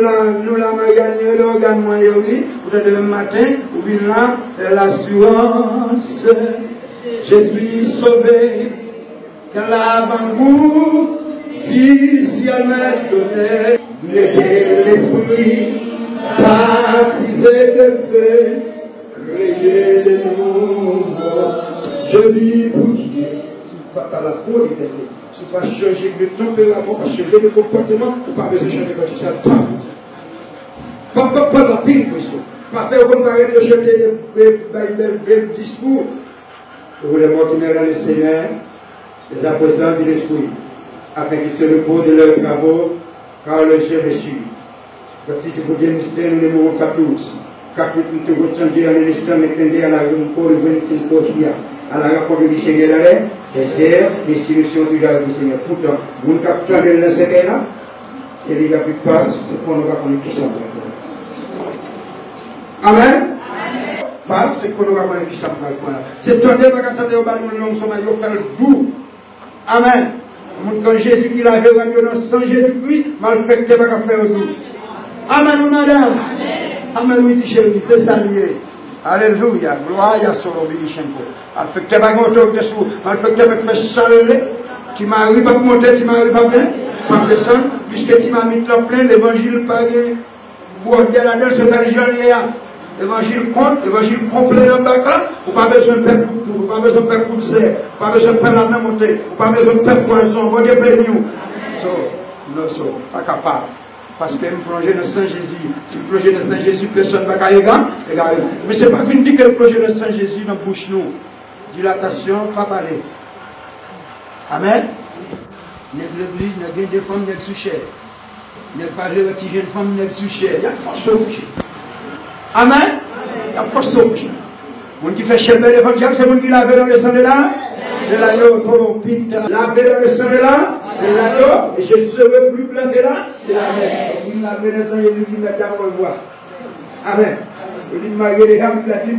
la magagne l'organe moyen vous êtes le matin, vous venez là l'assurance. Je suis sauvé. Dans l'avant-goût, si ciel m'a donné, l'esprit, baptisé de feu, créé de nouveau. Je vis pour Dieu. Si pas à la peau, si pas changer de tempérament, pas changer de comportement, pas besoin de changer de voiture, c'est le temps. Pas la pire que ça. Parce que vous parlez de chanter des discours, vous voulez monter dans le Seigneur. Les apostles de l'Esprit, afin qu'ils se reposent de leurs travaux, car le Dieu reçu. Baptiste pour Dieu, nous numéro 14. 14, nous te retiendrons en l'instant, mais à la rencontre à la rencontre du Seigneur d'aller, et c'est les solutions toujours avec le Seigneur. Pourtant, vous ne captez pas le Seigneur là, c'est les gars qui passent, c'est pour nous raconter qui sont. Amen. Passe, c'est pour nous raconter qui sont. C'est ton débat qu'attendez au bas, nous sommes à faire le doux. Amen. Quand Jésus qui l'avait dans sans Jésus-Christ, malfecté va faire aux autres. Amen, madame. Amen, oui, chérie, c'est ça lié. Alléluia. Gloire à son obéissement. Malfecté va monter dessous. Malfecté va faire chaler. Tu m'arrives pas monter, tu m'arrives pas bien. Pas descendre, puisque tu m'as mis en plein, l'évangile pas bien. Pour de la danse, c'est un Évangile compte, évangile complet en bas là, ou pas besoin de faire ou pas besoin de faire pousser, pas besoin de faire la même montée, ou pas besoin de faire poisson, vous Dieu béni nous. Non, pas capable. Parce que nous plongeons dans Saint Jésus. Si vous plongez dans Saint Jésus, personne ne va regarder. Mais ce n'est pas venu dire que vous plongez dans Saint Jésus dans la bouche nous. Dilatation, pas parler. Amen. L'église, il y a des femmes qui sont sous chair. Il y a pas de jeunes femmes qui sont sous chair. Il y a une force au coucher. Amen. Il y a une force au coucher. Mon qui fait cher bel évangile, c'est mon qui lave dans le sang de là. De l'agneau, ton pinte, lavé dans le sang de là. De l'agneau, et je serai plus blanc que là. De la mer. Vous lavez dans le sang de Jésus qui m'a dans le voie. Amen. Il dit, Marie,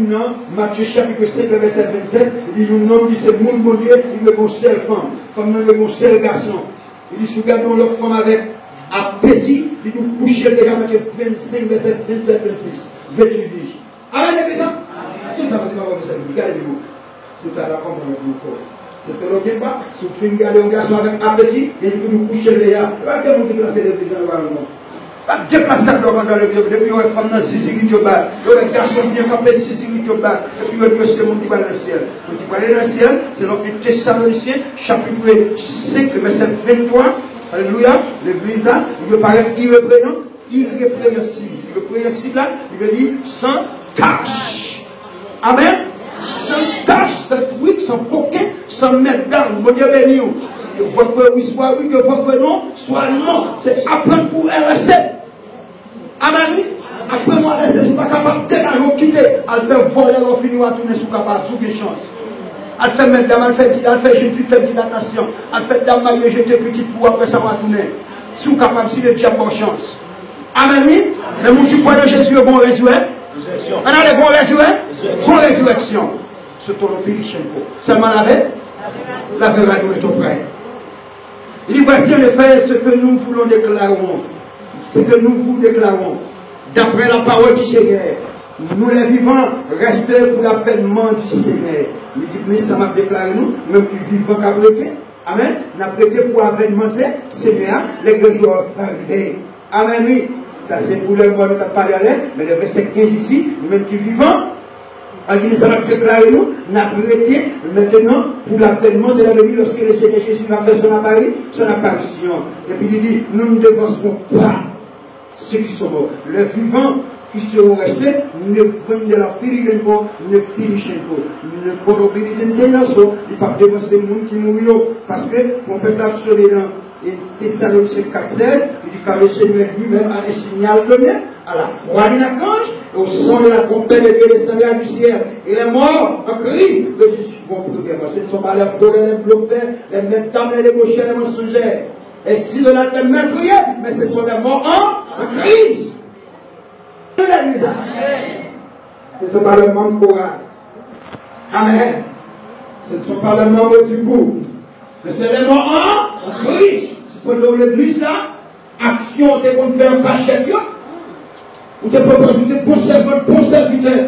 non, Matthieu chapitre 5, verset 27, il dit, non, il dit, c'est mon bon Dieu, il veut mon seul femme. Femme, il veut mon seul garçon. Il dit, si vous regardez l'autre femme avec appétit, il dit, nous coucher déjà, Matthieu 25, verset 27, 26. 28 dit. Amen, les gens. Tout ça, vous regardez-vous. C'est à la femme, on a dit, c'est le qui va. Si vous faites garder un garçon avec appétit, il dit, nous coucher déjà. Regardez-vous qui place les prisons dans le monde. Déplacer dans le vieux, depuis une femme dans Sisi qui te bat, un garçon bien campé Sisi qui te bat, et puis le c'est mon qui va dans le ciel. Mon qui va dans le ciel, c'est donc le Thessaloniciens, chapitre 5, verset 23. Alléluia, l'église là, il veut paraître irrépréhensible. Irrépréhensible là, il veut dire sans tâche. Amen. Sans tâche, oui, sans coquin, sans mettre d'armes. Mon Dieu béni. Que votre oui soit oui, que votre non soit non. C'est apprendre pour RSC. Amen. Après moi, RSC, je ne suis pas capable de quitter. Elle fait voler, elle finit à tourner sous capable, sous une chance. Elle fait mettre dame, elle fait jeune fille, fait dilatation. Elle fait dame mariée, j'étais petite pour après ça va tourner. Sous capable, si le diable a chance. Amen. Le monde du point de Jésus est bon résurrection. On a les bons résurrections. Bonne résurrection. C'est ton obéissance. Seulement la verra nous est auprès. Il dit, voici en effet ce que nous voulons déclarer, ce que nous vous déclarons, d'après la parole du Seigneur. Nous les vivants, restons pour l'avènement du Seigneur. Il dit, mais ça m'a déclaré nous, même qui vivants qu'à prêter. Amen. Nous avons prêté pour l'avènement du Seigneur, les 2 jours arrivés. Amen, oui. Ça c'est pour le mois de parler à l'air, mais le verset 15 ici, nous-mêmes qui vivons, on dit, ça va déclarer nous, nous avons prêté maintenant pour l'avènement de la venue lorsque le Seigneur Jésus va faire son apparition. Et puis il dit, nous ne devancerons pas ceux qui sont morts. Les vivants qui seront restés, ne vont de la fille ne finissent pas. Ne corroborent d'intention, ils ne peuvent pas devancer les gens qui mourent. Parce que, pour peut être sauver dans Thessaloniciens 4:7, il dit que le Seigneur lui-même a un signal donné à la foi d'un archange et au son de la trompette de Dieu descendra du ciel. Et les morts en Christ ressusciteront premièrement. Ce ne sont pas les voleurs, les bluffeurs, les méthames, les gauchers, les mensongers. Et si on a des meurtriers, mais ce sont les morts en Christ. Amen. Ce ne sont pas les membres coraux. Amen. Ce ne sont pas les membres du groupe. Mais c'est les morts en Christ. Pendant l'église là, action de qu'on fait un cachet, ou te propose de pour serviteur.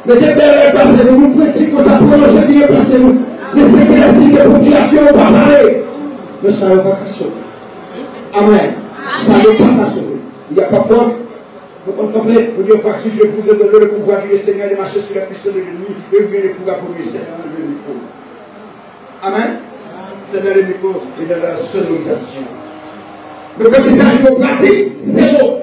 Mais t'es belle passer, nous nous prêtons comme ça pour nous bien passer, nous. Les fédératifs de population au parler. Mais ça ne va pas sauver. Amen. Ça ne va pas sauver. Il n'y a pas peur. Vous comprenez? Vous dites, voici, je vous ai donné le pouvoir du Seigneur de marcher sur la puissance de l'ennemi et vous le pouvoir pour lui, Seigneur. Amen. C'est dans le micro et dans la sonorisation. Mais quand il s'agit de pratique, zéro.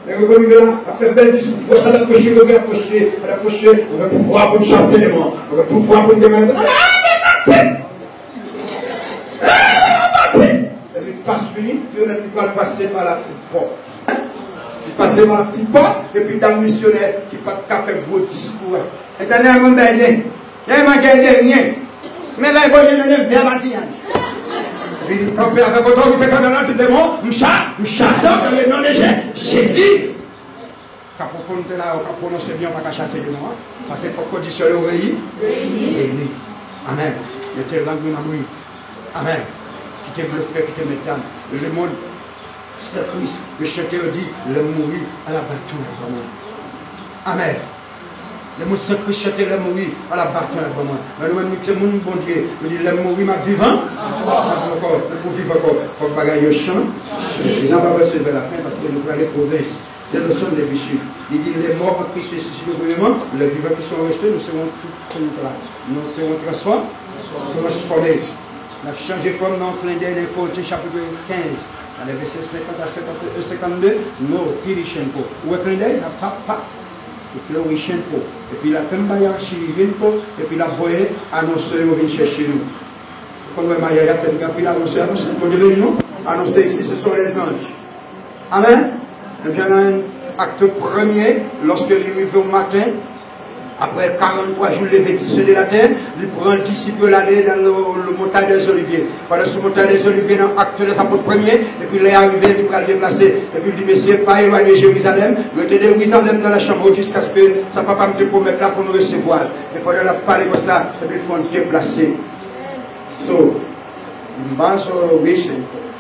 Et vous voyez là, à faire belle discours, vous allez approcher, vous allez approcher, vous allez pouvoir pour chasser les morts, vous allez pouvoir pour demander. Et puis, passe fini, puis on a pu passer par la petite porte. Il passe par la petite porte, et puis dans le missionnaire qui n'a fait beau discours. Et dernièrement, il y a un dernier. Mais là, il faut que je ne vienne pas dire. Il dit, on peut avec votre autorité comme dans le démon, nous chassons dans le nom de Jésus. Quand on prononce bien, on ne va pas chasser les démons. Parce qu'il faut conditionner l'oreille. Amen. Il y a langue de l'amour. Amen. Qui te bluffé, qui te met dans le monde. C'est Christ. Le chanteur dit, le mourir à la bataille. Amen. Le mot Saint-Christ chantait le mourir à la bataille. Mais nous-mêmes, nous sommes bon Dieu. Nous disons, le mourir ma vivant. Pour vivre encore. Il faut que bagaille chante. Il n'a pas besoin de la fin parce que nous prenons les provinces. C'est le son des bichus. Il dit, les morts en Christ ressuscités premièrement, les vivants qui sont restés, nous serons tous là. Nous serons transformés. Nous avons changé de forme dans le clin d'œil de chapitre 15. Dans les versets 50 à 52, nous pirichons. Où est le clin d'œil? Et puis là, on chante pour. Et puis la Kembaya vient pour. Et puis la voyée annonce au vient chercher nous. Quand le Maya a fait le capil, annonce. Quand je viens nous, annoncer ici, ce sont les anges. Amen. Et puis il y a un acte premier, lorsque il arrive au matin, après 43 jours levé de la terre, il prend le disciple aller dans le montagne des Oliviers. Pendant ce montagne des Oliviers, dans l'acte des apôtres premiers, et puis il est arrivé, il va le déplacer. Et puis il dit, messieurs, pas éloigner Jérusalem, il était de Jérusalem dans la chambre jusqu'à ce que sa papa me promettre là pour nous recevoir. Et pendant la parler comme ça, et puis il faut nous déplacer. So,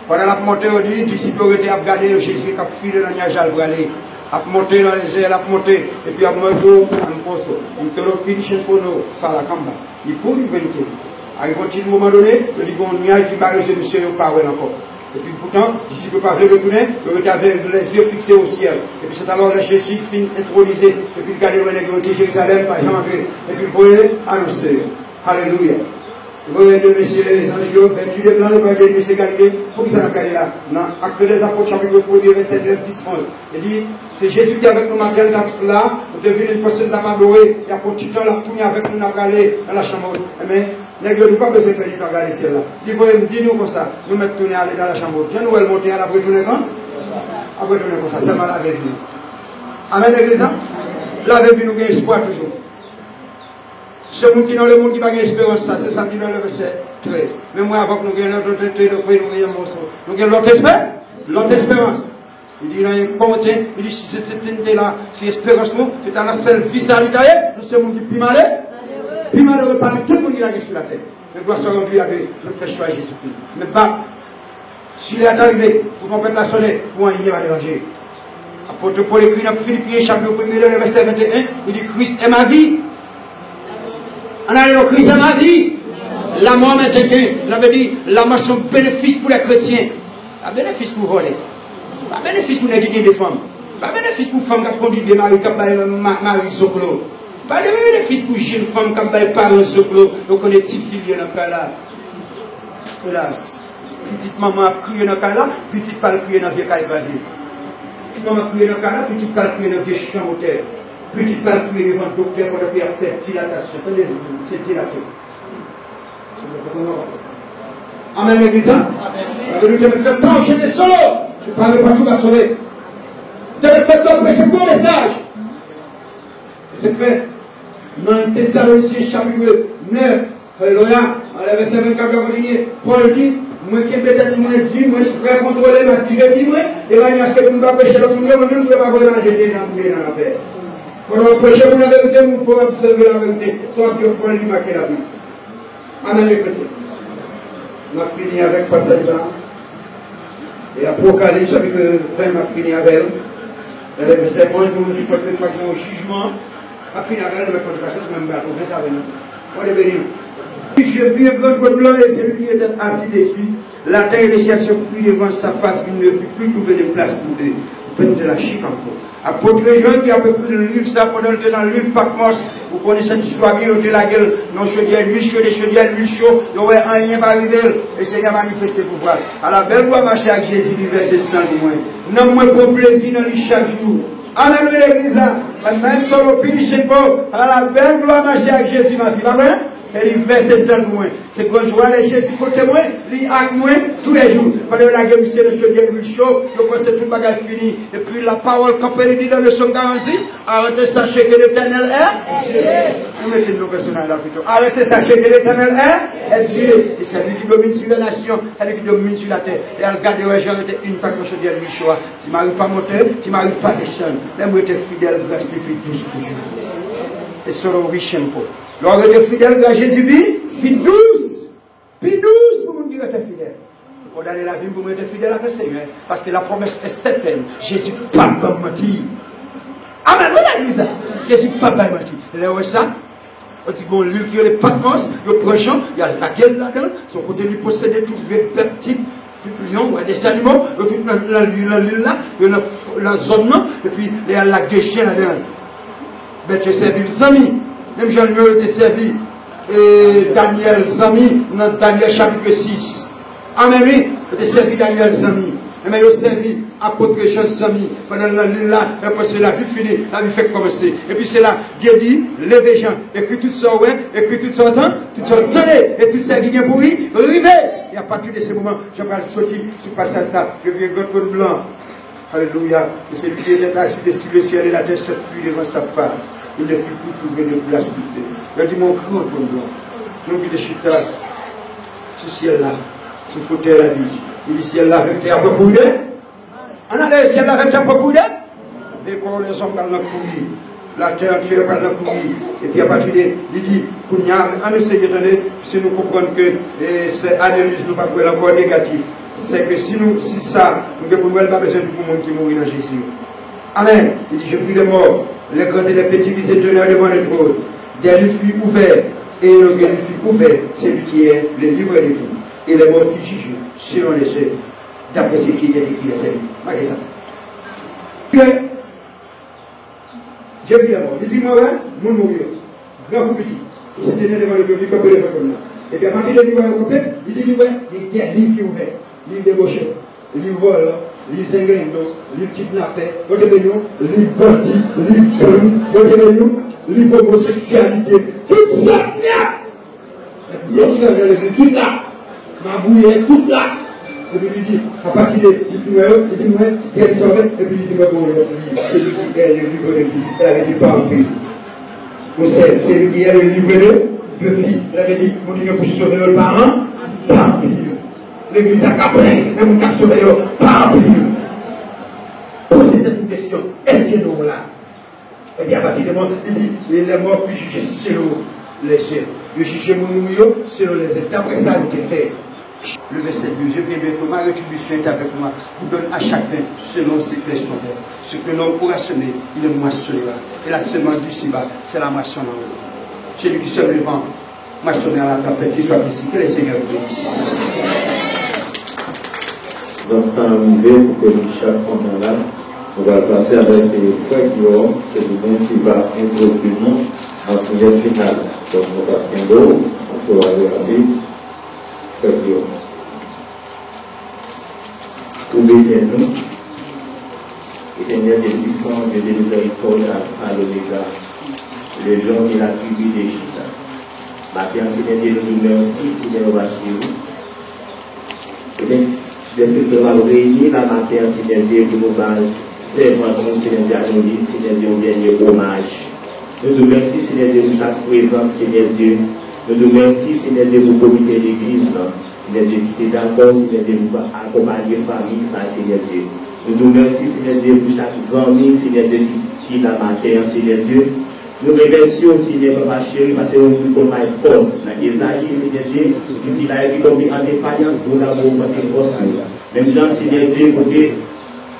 pendant la montée, les disciples ont été à regarder Jésus qui a filé dans le nuage à brûler. A monter dans les airs, a monter, et puis a monter en poste. Il te le pour nous, ça la camba. Il faut une vérité. Arrive un moment donné, il dit qu'on y a qui va résoudre monsieur au parole encore. Et puis pourtant, d'ici que pas voulu retourner, il était avec les yeux fixés au ciel. Et puis c'est alors que Jésus finit intronisé, et puis il regardait le nègre Jérusalem, par exemple, et puis il voyait annoncer. Alléluia. Vous voyez deux messieurs les anges, vertu des plans de Dieu, monsieur Galilée, pour qui ça n'a pas là? Non, acte des apôtres, chapitre 1er, verset 9, 10, 11. Il dit, c'est Jésus qui est avec nous matin là, pour devenir une personne n'a pas adoré, il y a pour tout temps la tourner avec nous, n'a pas allé dans la chambre. Mais, n'est-ce pas besoin de venir regarder ciel là. Il dit, nous comme ça, nous mettons tourner aller dans la chambre. Viens nous elle monter à la retourner quand? Après tourner comme ça, c'est mal avec nous. Amen, l'église, la vie nous gagne espoir toujours. Ce monde qui dans le monde qui n'a pas d'espérance, ça, c'est ça qui dans le verset 13. Mais moi, avant que nous ayons notre traité de prix, nous ayons nous avons l'autre espérance. Il dit, il dit, si cette là, si espérance nous, c'est dans la seule vie salutaire, nous sommes qui plus malheureux parmi tout le monde qui a sur la terre. Mais gloire soit rendue avec le fait choix Jésus-Christ. Mais pas, s'il est arrivé, pour qu'on peut la sonner, pour un il va déranger. Apôtre Paul écrit dans Philippiens, chapitre 1, verset 21, il dit Christ est ma vie. En allant, Christ est ma vie. La mort m'est gain. Il avait dit, la mort c'est un bénéfice pour les chrétiens. Pas bénéfice pour voler. Pas bénéfice pour négliger des femmes. Pas bénéfice pour femmes qui conduisent des maris qui ont mari soclo. Pas de bénéfice pour jeunes femmes qui ont parents soclo. Donc on est petits filles dans le cas là. Hélas. Petite maman a crié dans le cas là, petite pas crié dans le vieux cas écrasé. Petite maman a crié dans le cas là, petite pas crié dans le vieux champ au terre. Petite pas crié devant le docteur pour le faire dilatation. C'est dilatation. Amen l'église. Amen. Je me fais tant, j'étais solo. Je ne parlais pas tout à sauver. De me faire tant, prêcher un bon message. Et c'est fait. Dans Thessaloniciens chapitre 9, alléluia, à la verset 24, Paul dit, moi qui peut-être moi dit, moi très contrôlé, ma si je dis moi, et là il y a ce que vous ne pouvez pas prêcher le monde, moi je ne peux pas vous jeter dans la paix. Quand on prêche pour la vérité, il faut observer la vérité, sans qu'il faut lui marquer la vie. Amen les chrétiens. On a fini avec passage là. Et Apocalypse chapitre 20, on a fini avec elle. Elle est verset 11, nous dit pas de au jugement. On a fini avec elle, mais quand je passe, même pas, on fait ça avec nous. On est béni. J'ai vu un grand côte blanc et celui qui était assis dessus. La terre et les cieux se fuient devant sa face, il ne fut plus trouvé de place pour eux. Peine de la chic encore. Apôtre Jean qui a peu pris le livre, ça pendant le temps dans l'huile Patmos, vous connaissez l'histoire bien, il a la gueule, non chaudière, l'huile chaude, l'huile chaude, il n'y aurait rien pas arrivé, et le Seigneur manifesté pour voir. À la belle loi marcher avec Jésus, verset 100 du moins. Non, moins pour plaisir dans lui chaque jour. Amen, l'église, même quand on finit chez vous, à la belle loi marcher avec Jésus, ma fille, pas vrai? Et il verset 100 du moins. C'est quand je vois les Jésus côté moi, il avec moi tous les jours. Pendant la guerre, c'est le chaudière, l'huile chaude, donc c'est tout le bagage fini. Et puis la parole qu'on peut dire dans le psaume 46, arrêtez, sachez que l'Éternel est. Vous mettez nos personnages là plutôt. Arrêtez, sachez que l'Éternel est Dieu. Et c'est lui qui domine sur les nations, c'est lui qui domine sur la terre. Et elle garde ouais, j'ai arrêté une fois que je dis à lui, choix. Tu m'arrives pas monter, tu m'arrives pas descendre. Même vous êtes fidèle, reste depuis 12 toujours. Et seront riches un peu. Lorsque tu es fidèle à Jésus, puis douce pour nous dire que tu es fidèle. Pour donner la vie pour nous être fidèle à le Seigneur. Parce que la promesse est certaine. Jésus pas mentir. Amen, on a dit ça. Jésus pas mentir. Et là, où est ça? On dit qu'on lui qui a les Patmos, le prochain, il y a la gueule là-dedans. Son côté lui possédait toutes les petites. Lions, des animaux, toute la l'île là, la zone là, et puis il y a la guéchée là-dedans. Ben, tu as servi les amis. Même Jean-Louis a servi Daniel Zami dans Daniel chapitre 6. Amen, oui, tu as servi Daniel Zami. Mais il a servi apôtre Jean Zami. Pendant la nuit là, parce que la vie finie, la vie fait commencer. Et puis c'est là, Dieu dit, levez Jean, écris tout ça, ouais, écris tout ça, tout ça, tenez, et tout ça qui vient pourri, rivez. Et à partir de ce moment, je vais sortir sur le passage ça, je viens de blanc. Alléluia. Et c'est lui qui était assis dessus le ciel et la terre se fuit devant sa face. Il ne fut plus trouvé de place pour Dieu. Il a dit mon grand trône blanc. Nous qui de chita, ce ciel-là, ce fauteuil là dit. Il dit ciel là avec terre pour couler. On a le ciel là avec terre pour couler. Et quand les hommes dans la couille, la terre tu es pas dans la couille. Et puis à partir de, il dit, pour nous, on essaie de donner, si nous comprenons que cette analyse nous pas pour l'encore négatif. C'est que si ça, nous ne pouvons pas besoin de tout le monde qui mourit dans Jésus. Amen. Il dit, je vis les morts, les grands et les petits qui se tenaient devant le trône. Des livres furent ouverts, et le livre fut ouvert, c'est lui qui est le livre des vies. Et les morts furent jugés selon les œuvres, d'après ce qui était écrit dans ces livres. Marquez ça. Puis, j'ai vu les morts. Il dit, moi, ouais, mon mourir. Grand ou petit. Il se tenait devant le trône, il comme là. Et puis à partir de livre il dit, ouais, il y a des livres qui sont ouverts. Livre débauché, livre vol, livre zinguendo, livre kidnappé, livre bandit, livre livre homosexualité, tout ça, l'autre livre, tout là, ma bouillée, tout là. Et puis il dit, à partir de il dit, moi, il y a des soirées, et puis il dit, moi, bon, c'est lui qui est le livre de vie, elle avait dit, pas en prix. C'est lui qui est le livre de vie, elle avait dit, mon Dieu, pour sauver le parent, pas en prix. L'église a cabré, et mon cap sauvé, pas en prix. Posez une question, est-ce que nous là? Et bien à partir de moi, il dit, les morts furent jugés selon les œuvres. Le juger mon nouveau selon les œuvres. D'après ça, il était fait. Le verset 2, je viens bientôt, ma rétribution est avec moi. Vous donne à chacun selon ses plaisirs. Ce que l'homme aura semé, il le moissonnera. Et la semence du Siba, c'est la moisson en haut. Celui qui sème le vent, moissonner à la tempête, qu'il soit ici. Que le Seigneur vous bénisse. Donc, temps arrivé pour que chaque moment là, on va passer avec les frères Guillaume, c'est lui-même qui va introduire en prière finale. Donc, on va prendre l'eau, on peut aller rapide. Frère Guillaume. Oubliez-nous, Éternel des puissants, Dieu de miséricorde, à l'Oméga, le lion de la tribu d'Égypte. Matin, Seigneur Dieu, nous merci, Seigneur, va chez vous. L'Esprit de nous réunir la matin, Seigneur Dieu, pour nous baser, c'est moi, Seigneur Dieu, à nous dire, Seigneur Dieu, on vient hommage. Nous te remercions, Seigneur Dieu, pour chaque présence, Seigneur Dieu. Nous te remercions, Seigneur Dieu, pour le comité d'église, Seigneur Dieu, qui est d'accord, Seigneur Dieu, pour accompagner la famille, ça, Seigneur Dieu. Nous te remercions, Seigneur Dieu, pour chaque ami, Seigneur Dieu, qui est la matin, Seigneur Dieu. Nous remercions, Seigneur, Papa chéri, parce que nous sommes force. Dans Isaïe, Seigneur Dieu, ici, là, il est tombé en défaillance pour l'amour, pour tes forces. Même Jean, Seigneur Dieu, pour que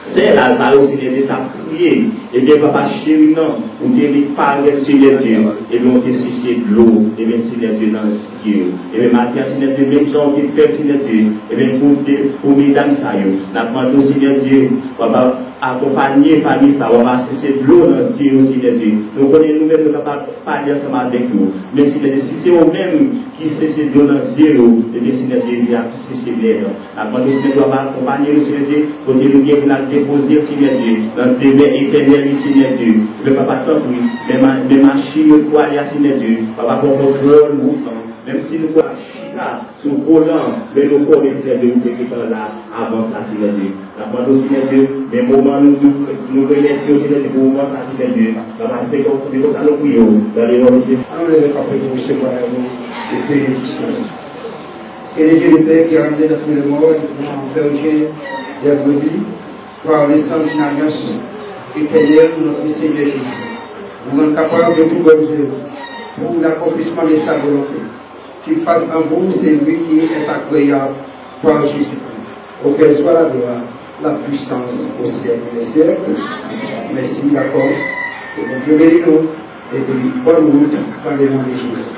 c'est Lazare, Seigneur Dieu, t'as prié. Et bien, Papa chéri, non, on ne pas de Seigneur Dieu. Et bien, on te séché de l'eau. Et bien, Seigneur Dieu, dans le ciel. Et bien, maintenant, Seigneur Dieu, même Jean, qui fait, Seigneur Dieu. Et bien, pour mesdames, ça y est. Nous demandons, Seigneur Dieu, Papa, accompagner la famille, ça va chercher de l'eau dans le ciel, Seigneur Dieu. Nous connaissons nous-mêmes, nous ne pouvons pas parler ensemble avec nous. Mais si c'est eux-mêmes qui cherchent de l'eau dans le ciel, et bien, Seigneur Dieu, il y a cherché de l'aide. Nous demandons, Seigneur Dieu, accompagner nous, Seigneur Dieu, pour que nous viens pour déposer, Seigneur Dieu, dans tes mains éternelles, Seigneur Dieu. Le papa t'en prie, les machines, pour aller à Seigneur Dieu, papa, pour contrôle, même si nous pouvons sur le volant, mais nous connaissons Seigneur Dieu, nous là avant ça, Seigneur Dieu. Nous demandons, Seigneur Dieu, mais moment nous remercions, Seigneur Dieu, pour le moment ça, Seigneur Dieu. Nous respectons comme ça, nous prions, dans les noms de Jésus. Allons les rappeler pour recevoir les bénédictions. Et les dieux de paix qui a ramené notre le mort, nous berger des brebis, par les sangs d'une alliance éternelle pour notre Seigneur Jésus. Nous sommes capables de tout bonne œuvre pour l'accomplissement de sa volonté. Qu'il fasse en vous celui qui est agréable par Jésus-Christ. Auquel soit la gloire, la puissance au siècle des siècles. Merci, d'accord. Que Dieu bénisse nous et de bonne route dans le nom de Jésus.